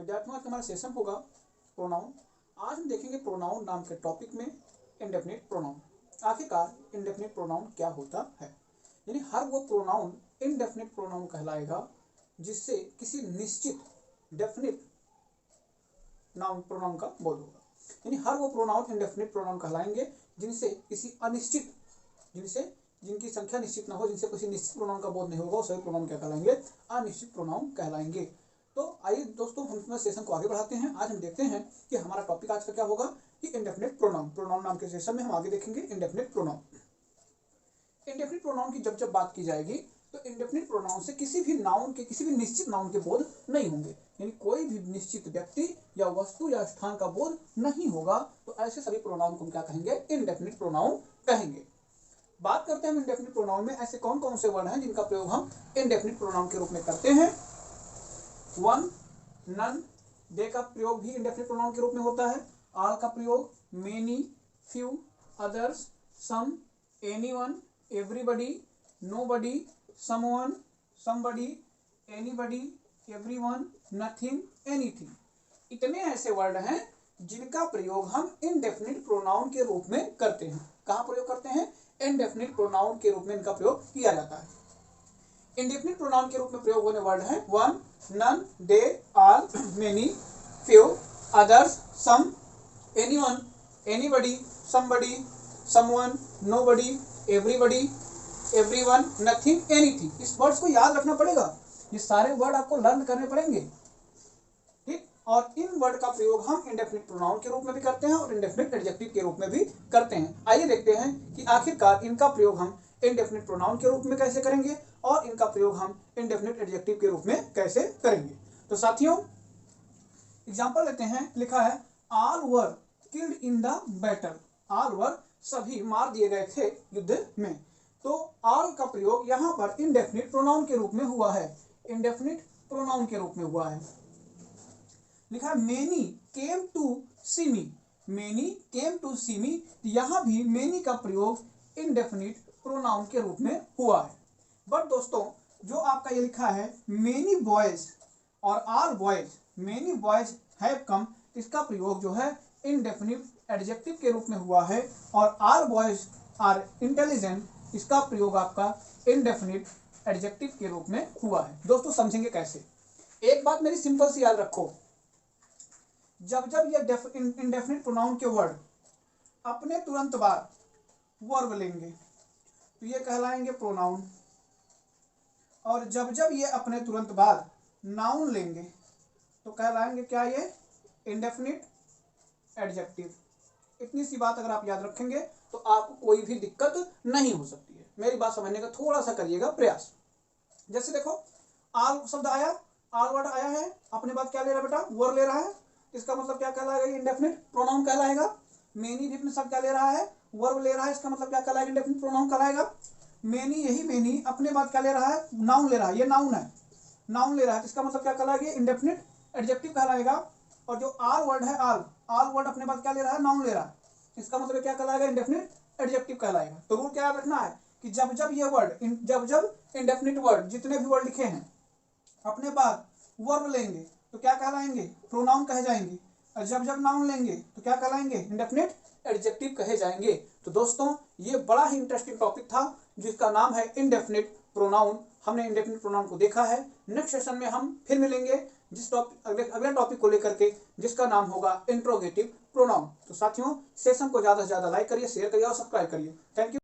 विद्यार्थियों, आज हमारा सेशन होगा प्रोनाउन। आज हम देखेंगे प्रोनाउन नाम के टॉपिक में इंडेफिनिट प्रोनाउन। आखिरकार इंडेफिनिट प्रोनाउन क्या होता है, यानी हर वो प्रोनाउन इंडेफिनिट प्रोनाउन कहलाएगा जिससे किसी निश्चित डेफिनिट नाउन प्रोनाउन का बोध होगा। यानी हर वो प्रोनाउन इंडेफिनिट प्रोनाउन कहलाएंगे जिनसे किसी अनिश्चित, जिनकी संख्या निश्चित ना हो, जिनसे किसी निश्चित प्रोनाउन का बोध नहीं होगा, सभी प्रोनाउन क्या कहलाएंगे? अनिश्चित प्रोनाउन कहलाएंगे। तो आइए दोस्तों, हम अपने सेशन को आगे बढ़ाते हैं। आज हम देखते हैं कि हमारा टॉपिक आज का क्या होगा कि इंडेफिनिट प्रोनाउन। प्रोनाउन नाम के सेशन में हम आगे देखेंगे इंडेफिनिट प्रोनाउन। इंडेफिनिट प्रोनाउन की जब बात की जाएगी तो इंडेफिनिट प्रोनाउन से किसी भी नाउन के, किसी भी निश्चित नाउन के बोध नहीं होंगे, यानी कोई भी निश्चित व्यक्ति या वस्तु या स्थान का बोध नहीं होगा। तो ऐसे सभी प्रोनाउन को हम क्या कहेंगे? इंडेफिनिट प्रोनाउन कहेंगे। बात करते हैं हम इंडेफिनिट प्रोनाउन में ऐसे कौन कौन से वर्ड हैं जिनका प्रयोग हम इंडेफिनिट प्रोनाउन के रूप में करते हैं। वन, नन, दे का प्रयोग भी इंडेफिनिट प्रोनाउन के रूप में होता है। ऑल का प्रयोग, many, few, others, some, anyone, everybody, nobody, someone, somebody, anybody, everyone, nothing, anything. इतने ऐसे वर्ड हैं जिनका प्रयोग हम इंडेफिनिट प्रोनाउन के रूप में करते हैं। कहाँ प्रयोग करते हैं? इंडेफिनिट प्रोनाउन के रूप में इनका प्रयोग किया जाता है। इंडेफिनिट प्रोनाउन के रूप में प्रयोग होने वर्ड हैं one, none, they, all, many, few, others, some, anyone, anybody, somebody, someone, nobody, everybody, everyone, nothing, anything. इस वर्ड्स को याद रखना पड़ेगा, ये सारे वर्ड आपको लर्न करने पड़ेंगे, ठीक। और इन वर्ड का प्रयोग हम इंडेफिनिट प्रोनाउन के रूप में भी करते हैं और इंडेफिनिट एडजेक्टिव के रूप में भी करते हैं। आइए देखते हैं कि आखिरकार इनका प्रयोग हम इंडेफिनिट प्रोनाउन के रूप में कैसे करेंगे और इनका प्रयोग हम इंडेफिनिट एडजेक्टिव के रूप में कैसे करेंगे। तो साथियों, एग्जांपल लेते हैं। लिखा है all were killed in the battle. All were, सभी मार दिए गए थे युद्ध में। तो ऑल का प्रयोग यहाँ पर इंडेफिनिट प्रोनाउन के रूप में हुआ है, इंडेफिनिट प्रोनाउन के रूप में हुआ है। लिखा है many came to see me. Many came to see me, यहाँ भी मेनी का प्रयोग इंडेफिनिट प्रोनाउन के रूप में हुआ है। बट दोस्तों, जो आपका ये लिखा है मेनी बॉयज और all boys, many boys have come, इसका प्रयोग जो है इंडेफिनिट एडजेक्टिव के रूप में हुआ है। और ऑल बॉयज आर इंटेलिजेंट, इसका प्रयोग आपका इंडेफिनिट एडजेक्टिव के रूप में हुआ है। दोस्तों समझेंगे कैसे? एक बात मेरी सिंपल सी याद रखो, जब जब ये इंडेफिनिट प्रोनाउन के वर्ड अपने तुरंत बाद वर्ब लेंगे तो ये कहलाएंगे प्रोनाउन, और जब जब ये अपने तुरंत बाद नाउन लेंगे तो कहलाएंगे क्या? ये इंडेफिनिट एडजेक्टिव। इतनी सी बात अगर आप याद रखेंगे तो आपको कोई भी दिक्कत नहीं हो सकती है। मेरी बात समझने का थोड़ा सा करिएगा प्रयास। जैसे देखो, ऑल शब्द आया, ऑल वर्ड आया है, अपने बाद क्या ले रहा है बेटा? वर्ब ले रहा है, इसका मतलब क्या कहलाएगा? इंडेफिनिट प्रोनाउन कहलाएगा। मेनी भी अपने साथ क्या ले रहा है? वर्ब ले रहा है, इसका मतलब क्या कहलाएगा? इंडेफिनिट प्रोनाउन कहलाएगा। मेनी, यही मेनी अपने बाद क्या ले रहा है? नाउन ले रहा है, ये नाउन है, नाउन ले रहा है, इसका मतलब क्या कहलाएगा? इंडेफिनिट एडजेक्टिव कहलाएगा। और जो ऑल वर्ड है, ऑल वर्ड अपने बाद क्या ले रहा है? नाउन ले रहा है, इसका मतलब क्या कहलाएगा? इंडेफिनिट एडजेक्टिव कहलाएगा। तो रूल क्या याद रखना है कि जब जब ये वर्ड, जब जब इंडेफिनिट वर्ड, जितने भी वर्ड लिखे हैं, अपने बाद वर्ब लेंगे तो क्या कहलाएंगे? प्रोनाउन कहे जाएंगे। और जब जब नाउन लेंगे तो क्या कहलाएंगे? इंडेफिनिट एडजेक्टिव कहे जाएंगे। तो दोस्तों, ये बड़ा ही इंटरेस्टिंग टॉपिक था जिसका नाम है इंडेफिनिट प्रोनाउन। हमने इंडेफिनिट प्रोनाउन को देखा है। नेक्स्ट सेशन में हम फिर मिलेंगे जिस टॉपिक, अगले टॉपिक को लेकर के, जिसका नाम होगा इंट्रोगेटिव प्रोनाउन। तो साथियों, सेशन को ज़्यादा से ज़्यादा लाइक करिए, शेयर करिए और सब्सक्राइब करिए। Thank you.